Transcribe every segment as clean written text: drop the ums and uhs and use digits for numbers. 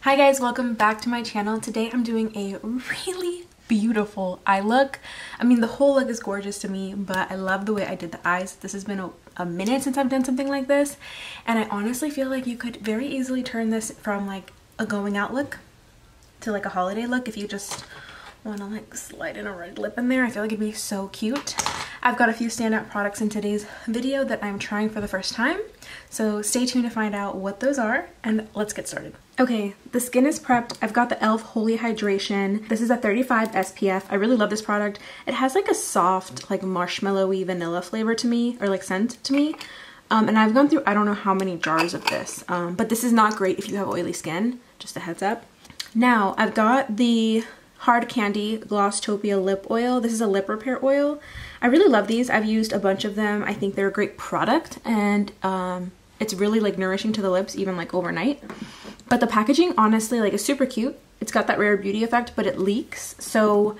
Hi guys, welcome back to my channel. Today I'm doing a really beautiful eye look. I mean, the whole look is gorgeous to me, but I love the way I did the eyes. This has been a minute since I've done something like this, and I honestly feel like you could very easily turn this from like a going out look to like a holiday look if you just want to like slide in a red lip in there. I feel like it'd be so cute. I've got a few standout products in today's video that I'm trying for the first time, so stay tuned to find out what those are, and let's get started. Okay, the skin is prepped. I've got the e.l.f. Holy Hydration. This is a 35 SPF. I really love this product. It has like a soft, like marshmallowy vanilla flavor to me, or like scent to me. And I've gone through I don't know how many jars of this, but this is not great if you have oily skin, just a heads up. Now, I've got the Hard Candy Glosstopia Lip Oil. This is a lip repair oil. I really love these. I've used a bunch of them. I think they're a great product, and it's really like nourishing to the lips, even like overnight. But the packaging, honestly, like is super cute. It's got that rare beauty effect, but it leaks. So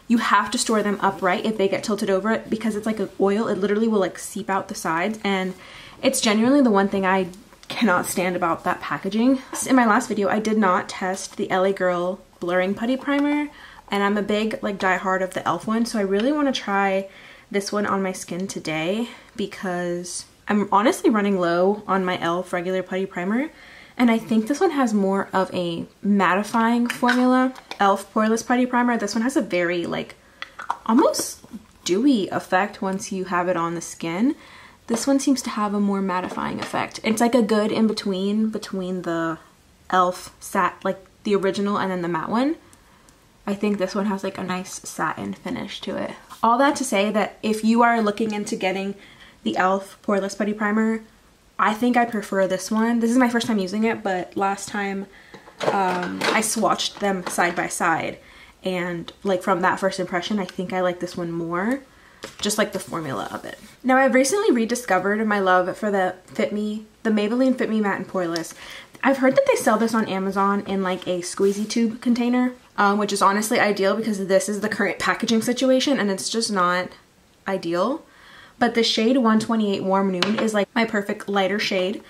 you have to store them upright if they get tilted over it, because it's like an oil. It literally will like seep out the sides, and it's genuinely the one thing I cannot stand about that packaging. In my last video, I did not test the LA Girl Blurring Putty Primer, and I'm a big like diehard of the e.l.f. one, so I really want to try this one on my skin today because I'm honestly running low on my e.l.f. regular putty primer. And I think this one has more of a mattifying formula. e.l.f. Poreless Putty Primer. This one has a very like almost dewy effect once you have it on the skin. This one seems to have a more mattifying effect. It's like a good in between the e.l.f. like the original and then the matte one. I think this one has like a nice satin finish to it. All that to say that if you are looking into getting the e.l.f. Poreless Putty Primer, I think I prefer this one. This is my first time using it, but last time I swatched them side by side, and like from that first impression, I think I like this one more, just like the formula of it. Now, I've recently rediscovered my love for the Maybelline Fit Me Matte and Poreless. I've heard that they sell this on Amazon in like a squeezy tube container, which is honestly ideal because this is the current packaging situation and it's just not ideal. But the shade 128 Warm Nude is like my perfect lighter shade.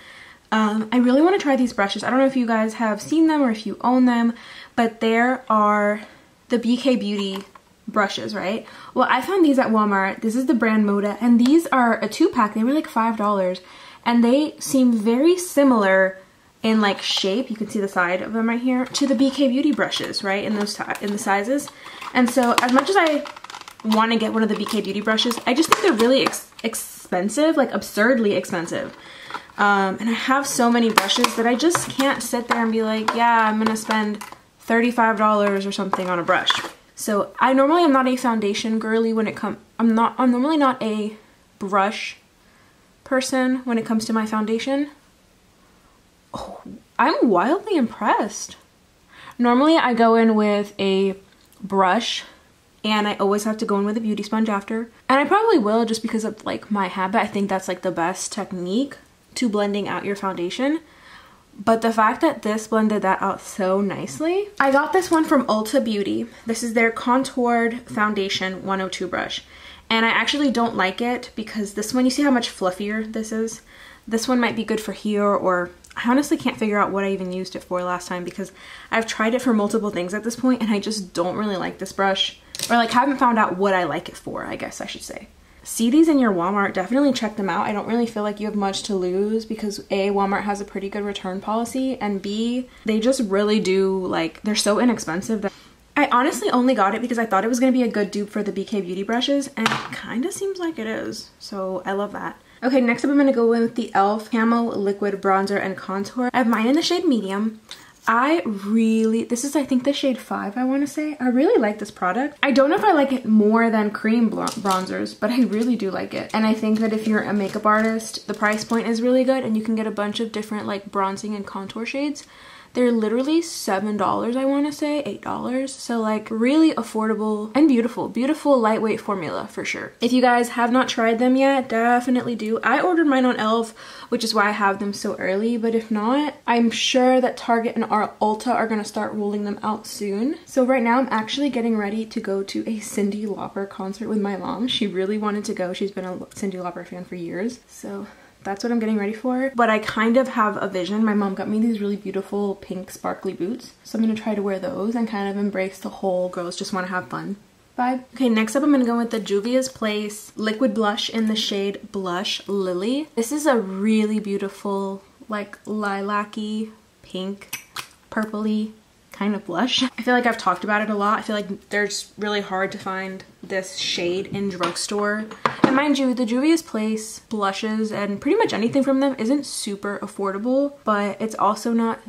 I really want to try these brushes. I don't know if you guys have seen them or if you own them, but there are the BK Beauty brushes, right? Well, I found these at Walmart. This is the brand Moda, and these are a 2-pack. They were like $5, and they seem very similar in like shape. You can see the side of them right here to the BK Beauty brushes, right? In the sizes. And so as much as I want to get one of the BK Beauty brushes, I just think they're really expensive, like absurdly expensive. And I have so many brushes that I just can't sit there and be like, yeah, I'm gonna spend $35 or something on a brush. So I normally am not a foundation girly when it comes, I'm normally not a brush person when it comes to my foundation. Oh, I'm wildly impressed. Normally I go in with a brush, and I always have to go in with a beauty sponge after. And I probably will, just because of like my habit. I think that's like the best technique to blending out your foundation. But the fact that this blended that out so nicely. I got this one from Ulta Beauty. This is their Contoured Foundation 102 brush. And I actually don't like it because this one, you see how much fluffier this is? This one might be good for here, or I honestly can't figure out what I even used it for last time because I've tried it for multiple things at this point and I just don't really like this brush. Or like haven't found out what I like it for, I guess I should say. See these in your Walmart, definitely check them out. I don't really feel like you have much to lose because A, Walmart has a pretty good return policy, and B, they just really do, like, they're so inexpensive that I honestly only got it because I thought it was going to be a good dupe for the BK Beauty brushes, and it kind of seems like it is, so I love that. Okay, next up I'm going to go in with the e.l.f. Camo Liquid Bronzer and Contour. I have mine in the shade medium. This is I think the shade 5, I want to say. I really like this product. I don't know if I like it more than cream bronzers, but I really do like it. And I think that if you're a makeup artist, the price point is really good and you can get a bunch of different like bronzing and contour shades. They're literally $7, I want to say, $8. So like really affordable and beautiful. Beautiful lightweight formula for sure. If you guys have not tried them yet, definitely do. I ordered mine on e.l.f., which is why I have them so early. But if not, I'm sure that Target and Ulta are going to start rolling them out soon. So right now I'm actually getting ready to go to a Cyndi Lauper concert with my mom. She really wanted to go. She's been a Cyndi Lauper fan for years. So That's what I'm getting ready for. But I kind of have a vision. My mom got me these really beautiful pink sparkly boots. So I'm gonna try to wear those and kind of embrace the whole girls just wanna have fun vibe. Okay, next up I'm gonna go with the Juvia's Place liquid blush in the shade Blush Lily. This is a really beautiful, like lilac-y, pink, purpley kind of blush. I feel like I've talked about it a lot. I feel like there's really hard to find this shade in drugstore. And mind you, the Juvia's Place blushes and pretty much anything from them isn't super affordable, but it's also not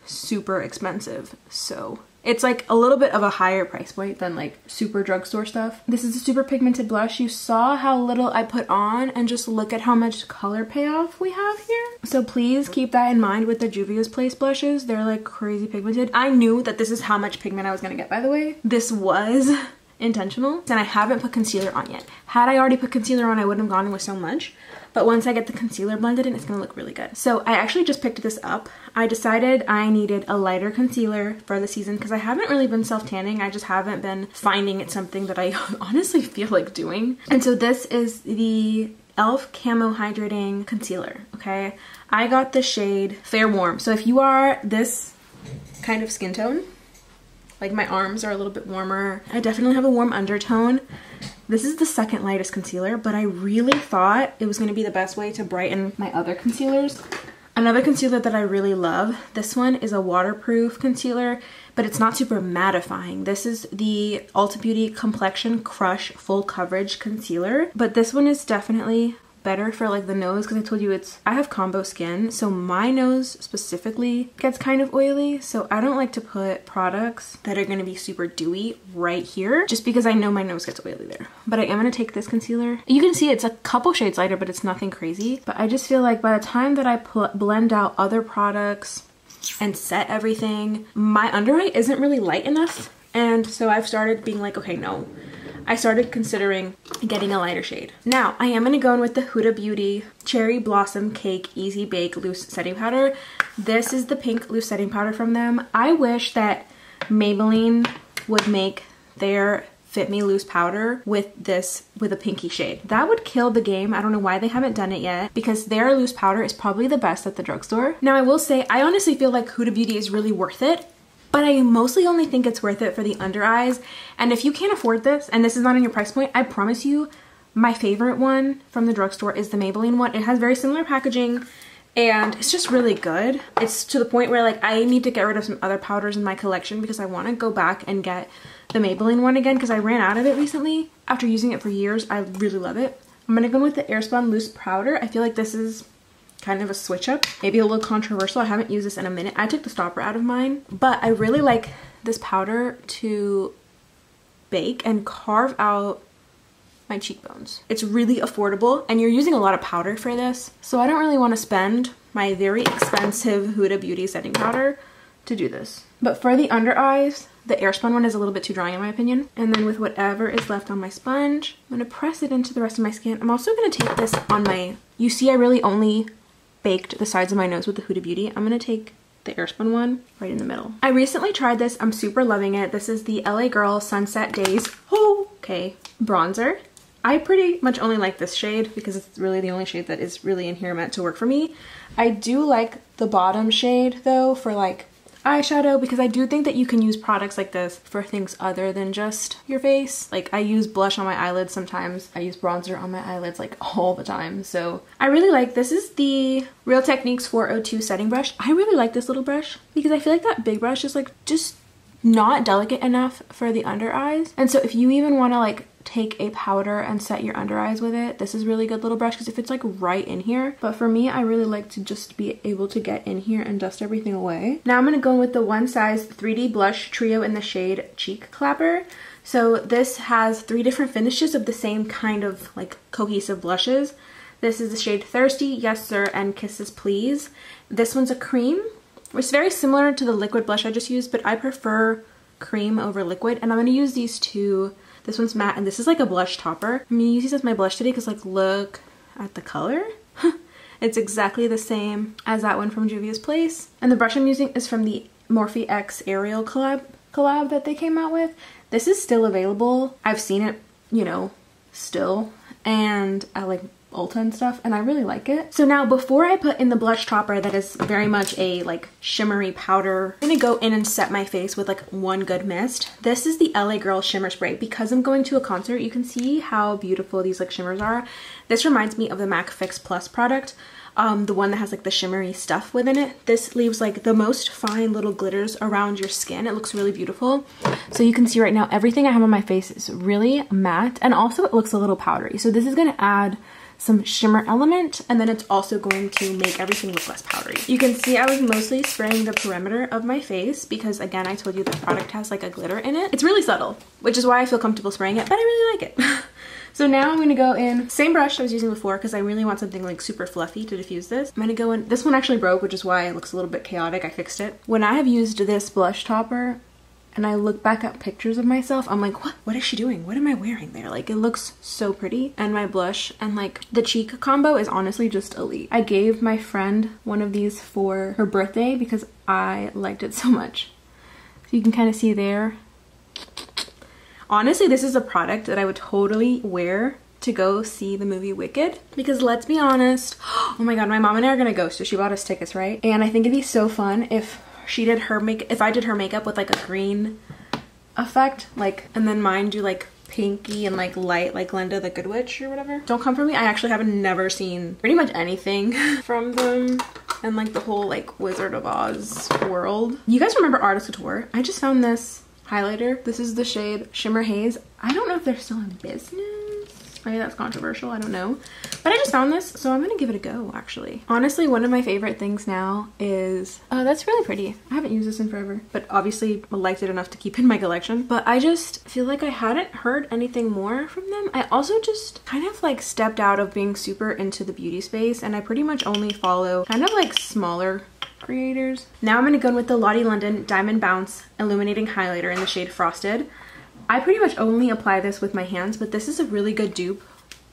super expensive. So it's like a little bit of a higher price point than like super drugstore stuff. This is a super pigmented blush. You saw how little I put on and just look at how much color payoff we have here. So please keep that in mind with the Juvia's Place blushes. They're like crazy pigmented. I knew that this is how much pigment I was gonna get, by the way. This was intentional, and I haven't put concealer on yet. Had I already put concealer on, I wouldn't have gone in with so much. But once I get the concealer blended in, it's gonna look really good. So I actually just picked this up. I decided I needed a lighter concealer for the season because I haven't really been self-tanning. I just haven't been finding it something that I honestly feel like doing. And so this is the e.l.f. Camo Hydrating Concealer, okay? I got the shade Fair Warm. So if you are this kind of skin tone, like my arms are a little bit warmer, I definitely have a warm undertone. This is the second lightest concealer, but I really thought it was going to be the best way to brighten my other concealers. Another concealer that I really love, this one is a waterproof concealer, but it's not super mattifying. This is the Ulta Beauty Complexion Crush Full Coverage Concealer, but this one is definitely better for like the nose because I told you I have combo skin, so my nose specifically gets kind of oily, so I don't like to put products that are going to be super dewy right here just because I know my nose gets oily there. But I am going to take this concealer. You can see it's a couple shades lighter, but it's nothing crazy. But I just feel like by the time that I blend out other products and set everything, my under eye isn't really light enough, and so I've started being like, okay, no. I started considering getting a lighter shade. Now, I am going to go in with the Huda Beauty Cherry Blossom Cake Easy Bake Loose Setting Powder. This is the pink loose setting powder from them. I wish that Maybelline would make their Fit Me Loose powder with a pinky shade. That would kill the game. I don't know why they haven't done it yet because their loose powder is probably the best at the drugstore. Now, I will say, I honestly feel like Huda Beauty is really worth it. But I mostly only think it's worth it for the under eyes. And if you can't afford this, and this is not in your price point, I promise you, my favorite one from the drugstore is the Maybelline one. It has very similar packaging and it's just really good. It's to the point where like I need to get rid of some other powders in my collection because I want to go back and get the Maybelline one again because I ran out of it recently. After using it for years, I really love it. I'm going to go with the Airspun Loose Powder. I feel like this is kind of a switch up, maybe a little controversial. I haven't used this in a minute. I took the stopper out of mine, but I really like this powder to bake and carve out my cheekbones. It's really affordable and you're using a lot of powder for this, so I don't really want to spend my very expensive Huda Beauty setting powder to do this. But for the under eyes, the Airspun one is a little bit too dry in my opinion. And then with whatever is left on my sponge, I'm going to press it into the rest of my skin. I'm also going to take this on my, you see I really only baked the sides of my nose with the Huda Beauty. I'm going to take the Airspun one right in the middle. I recently tried this. I'm super loving it. This is the LA Girl Sunset Daze bronzer. I pretty much only like this shade because it's really the only shade that is really in here meant to work for me. I do like the bottom shade though for like eyeshadow because I do think that you can use products like this for things other than just your face. Like I use blush on my eyelids sometimes. I use bronzer on my eyelids like all the time. So I really like, this is the Real Techniques 402 setting brush. I really like this little brush because I feel like that big brush is like just not delicate enough for the under eyes. And so if you even want to like take a powder and set your under eyes with it, this is really good little brush because if it's like right in here. But for me, I really like to just be able to get in here and dust everything away. Now I'm going to go with the One Size 3D Blush Trio in the shade Cheek Clapper. So this has 3 different finishes of the same kind of like cohesive blushes. This is the shade Thirsty, Yes Sir, and Kisses Please. This one's a cream. It's very similar to the liquid blush I just used, but I prefer cream over liquid. And I'm going to use these two. This one's matte, and this is like a blush topper. I'm gonna use these as my blush today because like look at the color. It's exactly the same as that one from Juvia's Place. And the brush I'm using is from the Morphe X Aerial collab that they came out with. This is still available. I've seen it, you know, still. And I like Ulta and stuff, and I really like it. So now before I put in the blush topper that is very much a like shimmery powder, I'm gonna go in and set my face with like one good mist. This is the LA Girl Shimmer Spray. Because I'm going to a concert, you can see how beautiful these like shimmers are. This reminds me of the MAC Fix Plus product. The one that has like the shimmery stuff within it. This leaves like the most fine little glitters around your skin. It looks really beautiful. So you can see right now everything I have on my face is really matte, and also it looks a little powdery. So this is going to add some shimmer element, and then it's also going to make everything look less powdery. You can see I was mostly spraying the perimeter of my face because, again, I told you the product has like a glitter in it. It's really subtle, which is why I feel comfortable spraying it, but I really like it. So now I'm going to go in, same brush I was using before because I really want something like super fluffy to diffuse this. I'm going to go in, this one actually broke, which is why it looks a little bit chaotic. I fixed it. When I have used this blush topper and I look back at pictures of myself, I'm like, what is she doing? What am I wearing there? Like, it looks so pretty. And my blush and like the cheek combo is honestly just elite. I gave my friend one of these for her birthday because I liked it so much. So you can kind of see there. Honestly, this is a product that I would totally wear to go see the movie Wicked, because let's be honest, oh my god, my mom and I are gonna go, so she bought us tickets, right? And I think it'd be so fun if she did her if I did her makeup with like a green effect, like, and then mine do like pinky and like light, like Glenda the Good Witch or whatever. Don't come for me, I actually haven't never seen pretty much anything from them and like the whole like Wizard of Oz world. You guys remember Artist Couture? I just found this highlighter. This is the shade Shimmer Haze. I don't know if they're still in business. Maybe that's controversial, I don't know. But I just found this, so I'm gonna give it a go, actually. Honestly, one of my favorite things now is, oh, that's really pretty. I haven't used this in forever, but obviously I liked it enough to keep in my collection. But I just feel like I hadn't heard anything more from them. I also just kind of like stepped out of being super into the beauty space, and I pretty much only follow kind of like smaller creators. Now I'm gonna go in with the Lottie London Diamond Bounce Illuminating Highlighter in the shade Frosted. I pretty much only apply this with my hands, but this is a really good dupe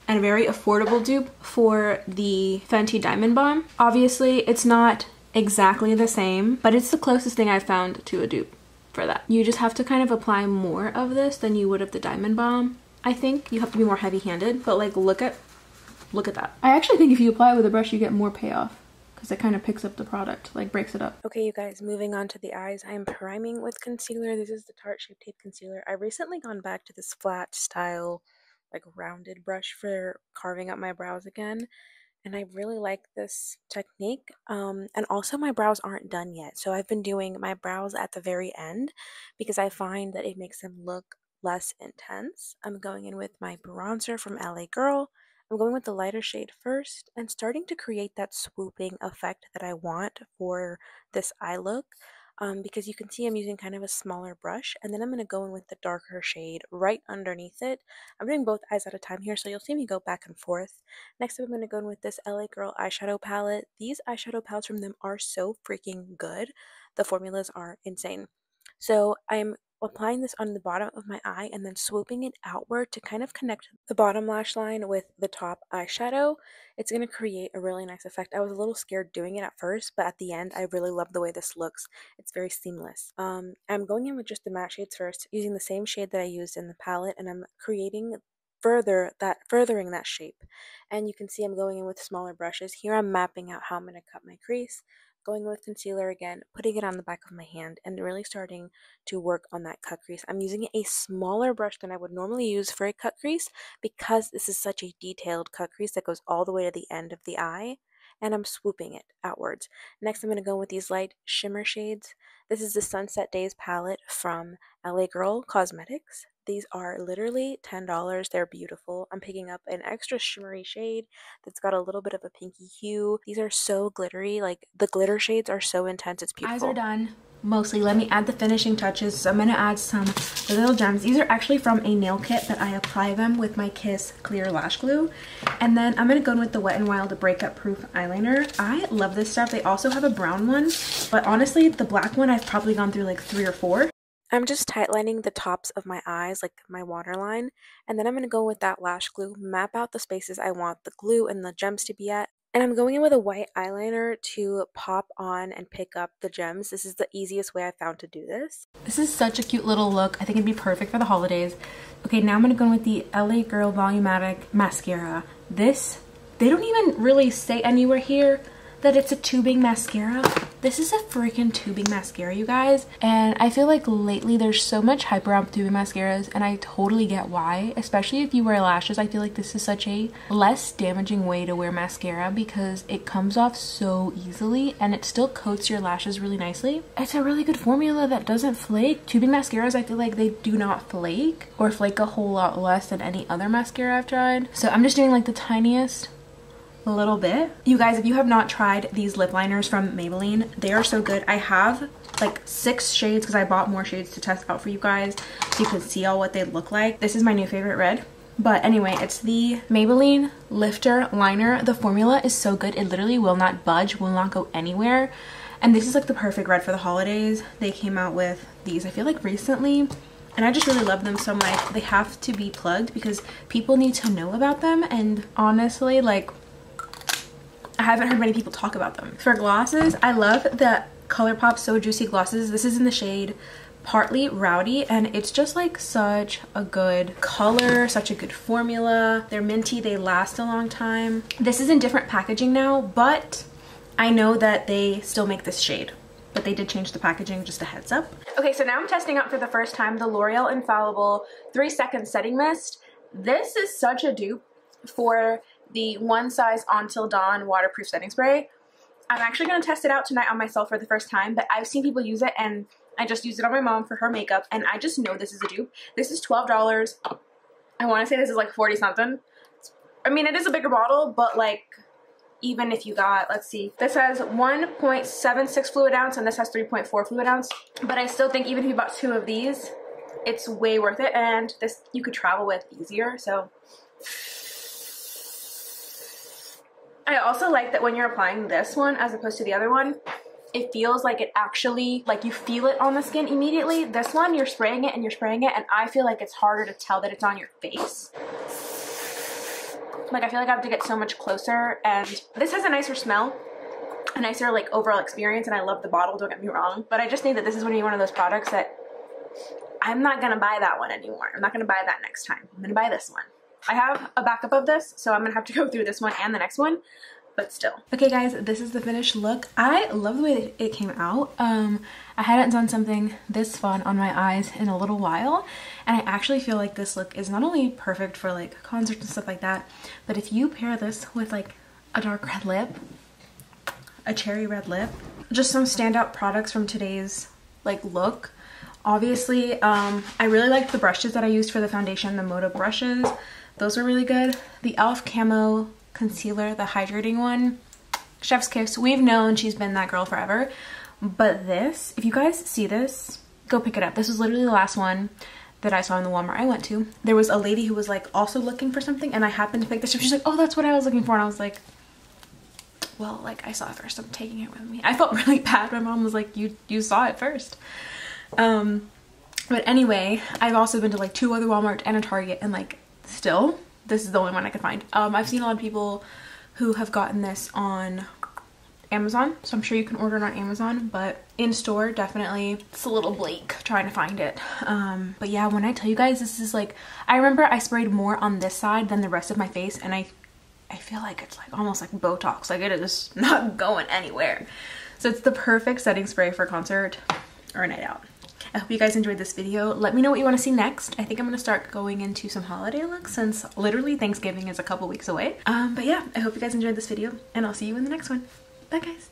and a very affordable dupe for the Fenty Diamond Bomb. Obviously, it's not exactly the same, but it's the closest thing I've found to a dupe for that. You just have to kind of apply more of this than you would of the Diamond Bomb. I think you have to be more heavy-handed, but like look at that. I actually think if you apply it with a brush, you get more payoff, because it kind of picks up the product, like breaks it up. Okay, you guys, moving on to the eyes. I am priming with concealer. This is the Tarte Shape Tape Concealer. I recently gone back to this flat style, like rounded brush for carving up my brows again. And I really like this technique. And also my brows aren't done yet. So I've been doing my brows at the very end because I find that it makes them look less intense. I'm going in with my bronzer from LA Girl. I'm going with the lighter shade first and starting to create that swooping effect that I want for this eye look, because you can see I'm using kind of a smaller brush, and then I'm going to go in with the darker shade right underneath it. I'm doing both eyes at a time here, so you'll see me go back and forth. Next up, I'm going to go in with this LA Girl eyeshadow palette. These eyeshadow palettes from them are so freaking good. The formulas are insane. So I'm applying this on the bottom of my eye and then swooping it outward to kind of connect the bottom lash line with the top eyeshadow. It's going to create a really nice effect. I was a little scared doing it at first, but at the end I really love the way this looks. It's very seamless. I'm going in with just the matte shades first, using the same shade that I used in the palette, and I'm creating furthering that shape. And you can see I'm going in with smaller brushes. Here I'm mapping out how I'm going to cut my crease. Going with concealer again, putting it on the back of my hand, and really starting to work on that cut crease. I'm using a smaller brush than I would normally use for a cut crease because this is such a detailed cut crease that goes all the way to the end of the eye, and I'm swooping it outwards. Next, I'm going to go with these light shimmer shades. This is the Sunset Daze palette from LA Girl Cosmetics. These are literally $10. They're beautiful. I'm picking up an extra shimmery shade that's got a little bit of a pinky hue. These are so glittery. Like, the glitter shades are so intense. It's beautiful. Eyes are done. Mostly. Let me add the finishing touches. So I'm going to add some little gems. These are actually from a nail kit, but I apply them with my Kiss Clear Lash Glue. And then I'm going to go in with the Wet n Wild Breakup Proof Eyeliner. I love this stuff. They also have a brown one, but honestly, the black one I've probably gone through like 3 or 4. I'm just tightlining the tops of my eyes, like my waterline, and then I'm going to go with that lash glue, map out the spaces I want the glue and the gems to be at, and I'm going in with a white eyeliner to pop on and pick up the gems. This is the easiest way I found to do this. This is such a cute little look. I think it'd be perfect for the holidays. Okay, now I'm going to go in with the LA Girl Volumatic Mascara. This They don't even really say anywhere here that it's a tubing mascara. This is a freaking tubing mascara, you guys. And I feel like lately there's so much hype around tubing mascaras, and I totally get why. Especially if you wear lashes, I feel like this is such a less damaging way to wear mascara because it comes off so easily and it still coats your lashes really nicely. It's a really good formula that doesn't flake. Tubing mascaras, I feel like they do not flake, or flake a whole lot less than any other mascara I've tried. So I'm just doing like the tiniest little bit. You guys, if you have not tried these lip liners from Maybelline, they are so good. I have like 6 shades because I bought more shades to test out for you guys so you can see all what they look like. This is my new favorite red. But anyway, it's the Maybelline Lifter Liner. The formula is so good. It literally will not budge, will not go anywhere. And this is like the perfect red for the holidays. They came out with these, I feel like recently, and I just really love them. So I'm like, they have to be plugged because people need to know about them. And honestly, like, I haven't heard many people talk about them. For glosses, I love the ColourPop So Juicy glosses. This is in the shade Partly Rowdy, and it's just like such a good color, such a good formula. They're minty, they last a long time. This is in different packaging now, but I know that they still make this shade, but they did change the packaging, just a heads up. Okay, so now I'm testing out for the first time the L'Oreal Infallible 3-Second Setting Mist. This is such a dupe for the One Size Until Dawn waterproof setting spray. I'm actually going to test it out tonight on myself for the first time, but I've seen people use it, and I just used it on my mom for her makeup, and I just know this is a dupe. This is $12. I want to say this is like 40 something. I mean, it is a bigger bottle, but like, even if you got, let's see, this has 1.76 fluid ounce and this has 3.4 fluid ounce, but I still think even if you bought 2 of these, it's way worth it, and this you could travel with easier. So I also like that when you're applying this one as opposed to the other one, it feels like it actually, like you feel it on the skin immediately. This one, you're spraying it and you're spraying it, and I feel like it's harder to tell that it's on your face. Like, I feel like I have to get so much closer, and this has a nicer smell, a nicer like overall experience, and I love the bottle, don't get me wrong, but I just think that this is going to be one of those products that I'm not going to buy that one anymore. I'm not going to buy that next time. I'm going to buy this one. I have a backup of this, so I'm gonna have to go through this one and the next one, but still. Okay guys, this is the finished look. I love the way that it came out. I hadn't done something this fun on my eyes in a little while, and I actually feel like this look is not only perfect for like concerts and stuff like that, but if you pair this with like a dark red lip, a cherry red lip, just some standout products from today's like look. Obviously, I really liked the brushes that I used for the foundation, the Moda brushes. Those were really good. The e.l.f. Camo Concealer, the hydrating one, chef's kiss. We've known she's been that girl forever. But this, if you guys see this, go pick it up. This was literally the last one that I saw in the Walmart I went to. There was a lady who was like also looking for something, and I happened to pick this up. She's like, oh, that's what I was looking for. And I was like, well, like, I saw it first. I'm taking it with me. I felt really bad. My mom was like, you saw it first. But anyway, I've also been to like 2 other Walmart and a Target, and like, still, this is the only one I could find. I've seen a lot of people who have gotten this on Amazon, so I'm sure you can order it on Amazon, but in store, definitely, it's a little bleak trying to find it. But yeah, when I tell you guys, this is like, I remember I sprayed more on this side than the rest of my face, and I feel like it's like almost like Botox, like it is not going anywhere. So it's the perfect setting spray for a concert or a night out. I hope you guys enjoyed this video. Let me know what you want to see next. I think I'm going to start going into some holiday looks since literally Thanksgiving is a couple weeks away. But yeah, I hope you guys enjoyed this video, and I'll see you in the next one. Bye guys.